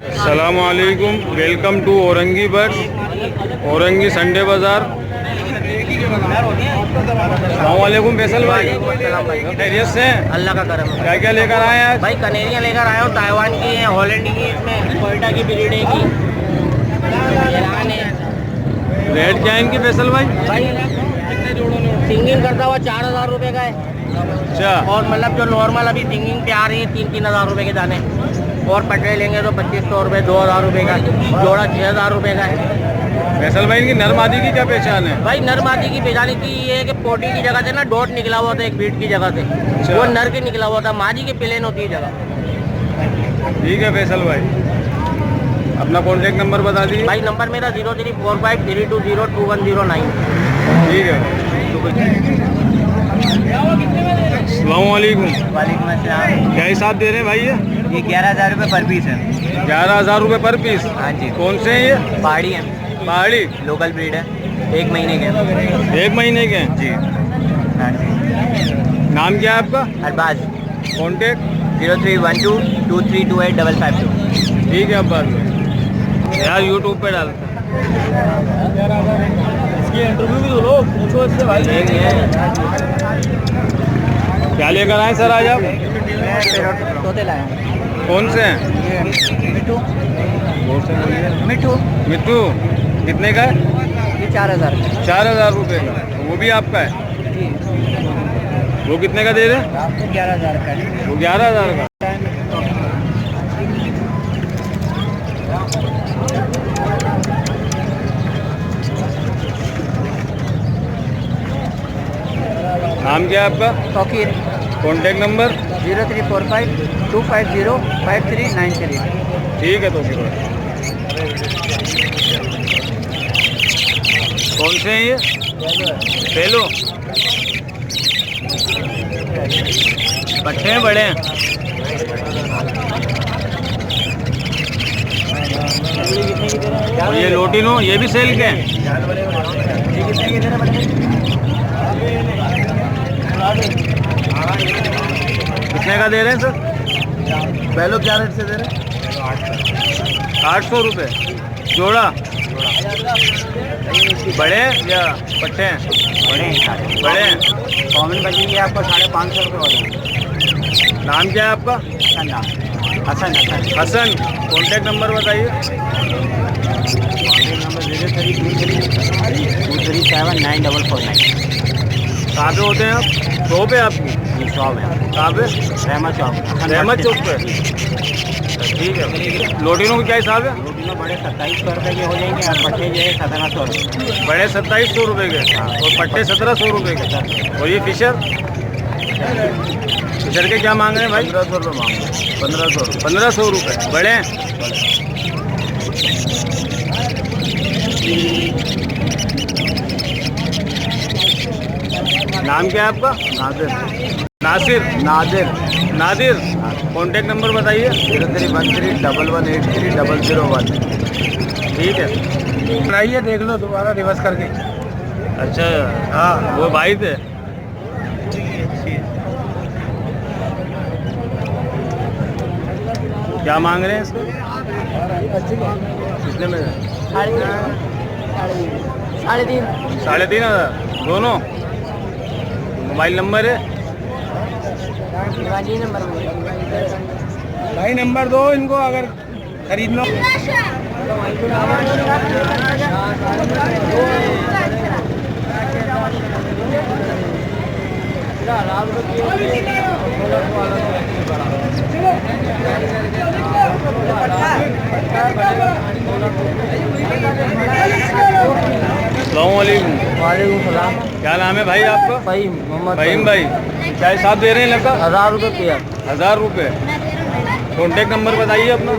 अस्सलामुअलैकुम, welcome to Orangi birds, Orangi Sunday Bazaar. अस्सलामुअलैकुम फैसल भाई, खैरियत से हैं? अल्लाह का करम है। क्या क्या लेकर आए हैं आज? भाई कनेरियाँ लेकर आया हूँ, ताइवान की है, हॉलैंड की है, इसमें कोयटा की ब्रीड है, ईरान है। रेट क्या है इनकी फैसल भाई? भाई सिंगिंग करता हुआ 4,000 रुपये का है। अच्छा, और मतलब जो नॉर्मल अभी सिंगिंग पे आ रही है 3,000 रुपये के दाने। और पटरे लेंगे तो 2,500 रुपये, 2,000 रुपये का जोड़ा 6,000 रुपये का है। फैसल भाई इनकी नर मादी की क्या पहचान है? भाई नर मादी की पहचान की ये है कि पोटी की जगह से ना डॉट निकला हुआ था एक बीट की जगह से, वो नर के निकला हुआ था, मादी के प्लेन होती है जगह। ठीक है फैसल भाई, अपना कॉन्टेक्ट नंबर बता दीजिए। भाई नंबर मेरा 034532021009। ठीक है। अस्सलामुअलैकुम। वालेकुम अस्सलाम। क्या हिसाब दे रहे हैं भाई ये? 11,000 रुपये पर पीस है। 11,000 रुपये पर पीस? हाँ जी। कौन से हैं ये? पहाड़ी है, पहाड़ी लोकल ब्रीड है, 1 महीने के। 1 महीने के हैं? जी हाँ जी। नाम क्या है आपका? अरबाज। कॉन्टेक्ट? 0312232852। ठीक है अब्बास भाई, यार यूट्यूब पे डालते हैं। इसकी इंटरव्यू भी दो लो, पूछो इससे भाई। क्या लेकर आए सर आज आप? तोते लाए। कौन से हैं? मिट्टू। मिट्टू। मिट्टू कितने का है? ये 4,000 का। 4,000 रुपये का। वो भी आपका है? जी। वो कितने का दे रहे हैं? 11,000 का। वो 11,000 का। नाम क्या है आपका? फकीर। Contact number? 0345250539 ठीक है। तो फिर कौन से हैं ये? पेलो। पट्टे हैं बड़े हैं? और ये लोटिनो ये भी सेल के हैं? कितने का दे रहे हैं सर? पहले क्या रेट से दे रहे हैं? 800 रुपये जोड़ा। बड़े हैं या पट्टे हैं? बड़े हैं। कॉमन बचेंगे आपको 550 रुपये वाले। नाम क्या है आपका? हसन। हसन। कॉन्टेक्ट नंबर बताइए। नंबर 0323279449। कहाँ पे होते हैं आप? शॉप है आपकी? ये शॉप है। कहाँ पे? रहमत चौक। रहमत चौक पे। ठीक है। लोटिनों का क्या हिसाब है? रोटियाँ बड़े 2700 रुपये के हो जाएंगे और पट्टे जो है 1,700 रुपये। बड़े 2700 रुपये के और पट्टे 1,700 रुपये के। और ये फिशर? फिशर के क्या मांग रहे हैं भाई? 1,500 रुपये मांग 1,500 रुपये। बड़े हैं? नाम क्या है आपका? नासिर। नादिर। कॉन्टेक्ट नंबर बताइए। 031311830001। ठीक है। बनाइए, देख लो दोबारा रिवर्स करके। अच्छा हाँ, वो भाई थे। क्या मांग रहे हैं इसको? कितने में? 3,500 दोनों। मोबाइल नंबर है? भाई नंबर दो इनको अगर खरीदना। अस्सलामुअलैकुम। वालेकुम सलाम। क्या नाम है भाई आपका? फहीम मोहम्मद फहीम भाई, क्या हिसाब दे रहे हैं लगभग? 1,000 रुपये पेयर। 1,000 रुपये। कॉन्टेक्ट नंबर बताइए अपना।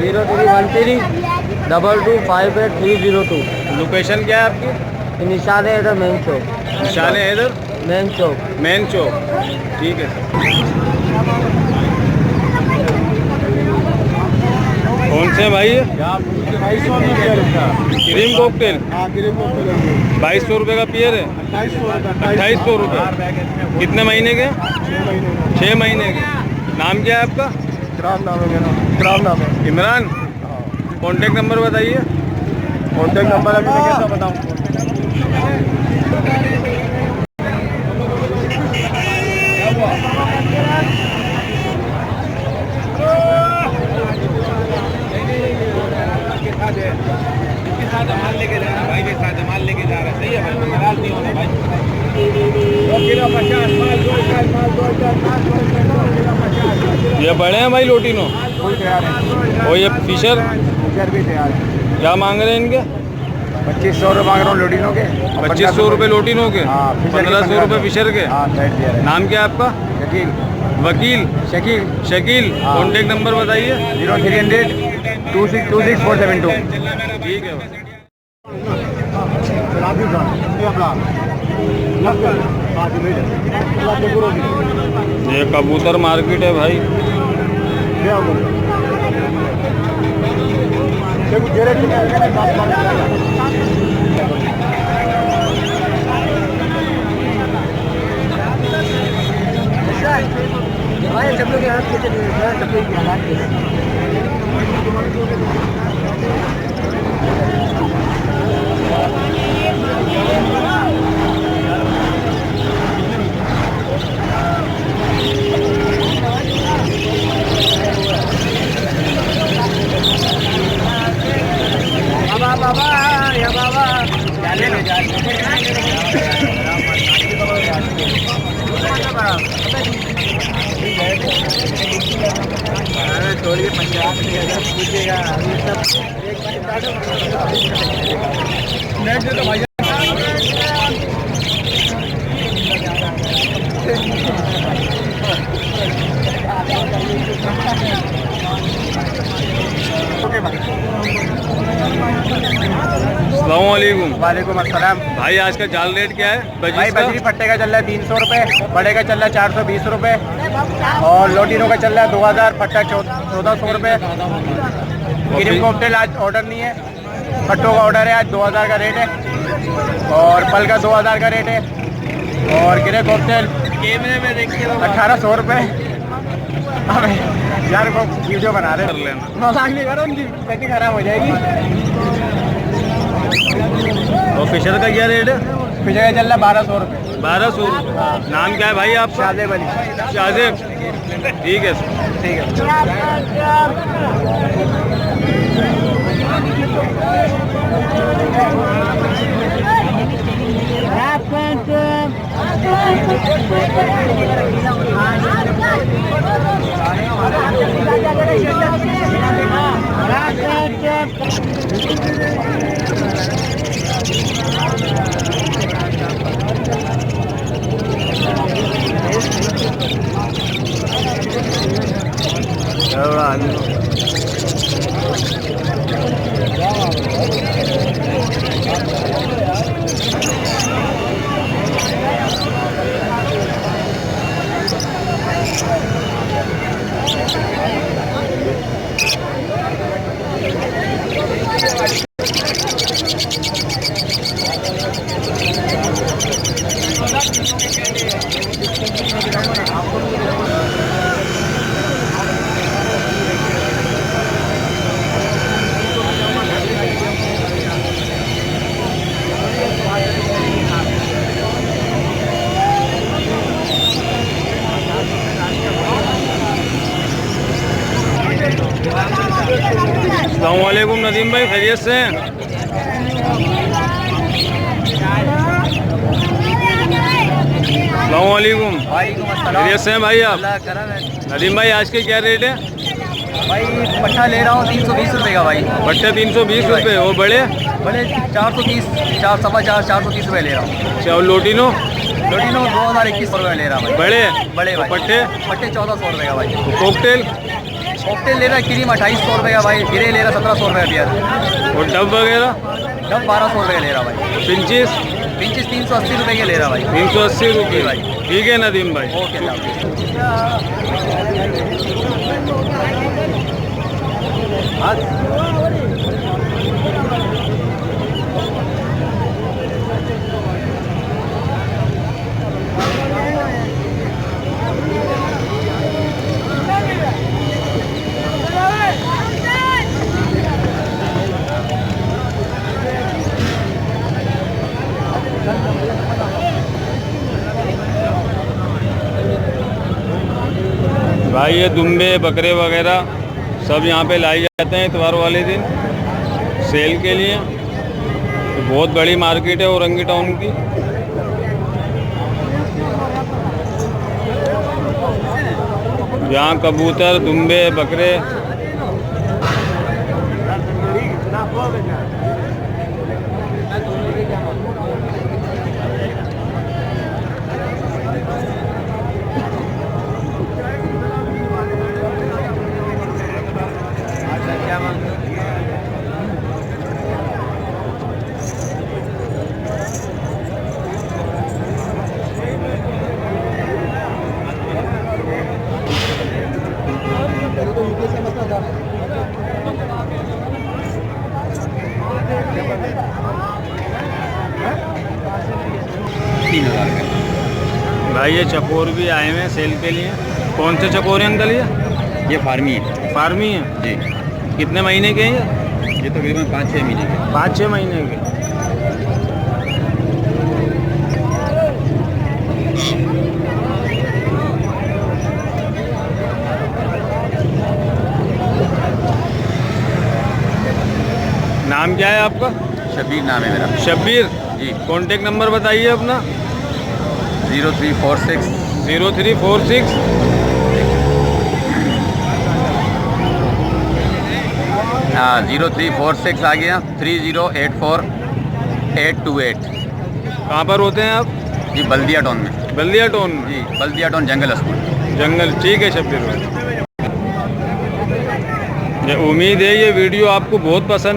031322583002। लोकेशन क्या है आपकी? निशान है इधर मेन चौक। निशान है इधर मेन चौक। ठीक है। कौन से भाई ये? Cream cocktail. 2200 रुपये का पेयर है। 2800 रुपये। कितने महीने के? 6 महीने के। नाम क्या है आपका? इकराम नाम है मेरा। इमरान। कॉन्टेक्ट नंबर बताइए। कॉन्टेक्ट नंबर अभी मैं कैसा बताऊँ? माल लेके जा रहा है भाई के साथ, माल लेके जा रहा है। सही है भाई, नाराज नहीं होना भाई। 2 किलो 50 ये बड़े हैं भाई लोटिनो। कोई तैयार है और ये फिशर भी तैयार है। क्या मांग रहे हैं इनके? 2500 रुपये मांग रहा हूँ लोटिनों के। 2500 रुपये लोटिनो के। हाँ, 1500 रुपये फिशर के। हाँ साइड दिया है। नाम क्या है आपका? शकील। वकील शकील। शकील। हाँ। कॉन्टेक्ट नंबर बताइए। 0300 2626 472। ठीक है भाई। ये कबूतर मार्केट है भाई। अस्सलामुअलैकुम। वालेकुम अस्सलाम। भाई आज का जाल रेट क्या है? भाई बजरी पट्टे का चल रहा है 300 रुपये, बड़े का चल रहा है 420 रुपये और लोटिनो का चल रहा है 2000, पट्टा 1400 रुपये। क्रीम कॉकटेल आज ऑर्डर नहीं है, पट्टों का ऑर्डर है। आज 2000 का रेट है और पल का 2000 का रेट है और ग्रे कॉकटेल कैमरे में देखिए 1800 रुपये। यार को वीडियो बना रहे कर लेना। मजाक नहीं करो, उनकी पैकिंग खराब हो जाएगी। और फिशर का क्या रेट है? फिशर का चल रहा है 1200 रुपये। 1200 रुपये। नाम क्या है भाई आपका? शादेब अली। शादेब। ठीक है ठीक है। अस्सलामुअलैकुम नदीम भाई, खैरियत से हैं? अस्सलामुअलैकुम। खैरियत से हैं भाई आप? नदीम भाई आज के क्या रेट है? भाई पट्टा ले रहा हूँ 320 रुपये का भाई। पट्टे 320 रुपये। वो बड़े? बड़े 430, 430 रुपये ले रहा हूँ। अच्छा, और लोटिनो? लोटिनो 2021 रुपये ले रहा भाई। बड़े? बड़े भाई। पट्टे? पट्टे 1400 रुपये का भाई। कॉकटेल? कॉकटेल ले रहा है क्रीम 2800 रुपये का भाई। गिरे ले रहा 1700 रुपये बियर। और डब वगैरह? डब 1200 रुपये ले रहा भाई। पिंचिस? पिंचिस 380 रुपये के ले रहा भाई। 380 रुपये भाई। ठीक है नदीम भाई। ओके भाई ये दुम्बे बकरे वगैरह सब यहाँ पे लाए जाते हैं इतवार वाले दिन सेल के लिए। तो बहुत बड़ी मार्केट है औरंगी टाउन की। यहाँ कबूतर दुम्बे बकरे भाई ये चकोर भी आए हुए हैं सेल के लिए। कौन से चकोर हैं अंकल ये फार्मी है फार्मी है जी। कितने महीने के हैं ये तकरीबन 5-6 महीने के। 5-6 महीने के। नाम क्या है आपका? शबीर नाम है मेरा। शब्बीर जी। कॉन्टेक्ट नंबर बताइए अपना। 0346 0346 हाँ 0346 आ गया 3084 828। कहाँ पर होते हैं आप? जी बल्दिया टाउन में। बल्दिया टाउन में? जी बल्दिया टाउन जंगल स्कूल। जंगल। ठीक है शब्बीर भाई, ये उम्मीद है ये वीडियो आपको बहुत पसंद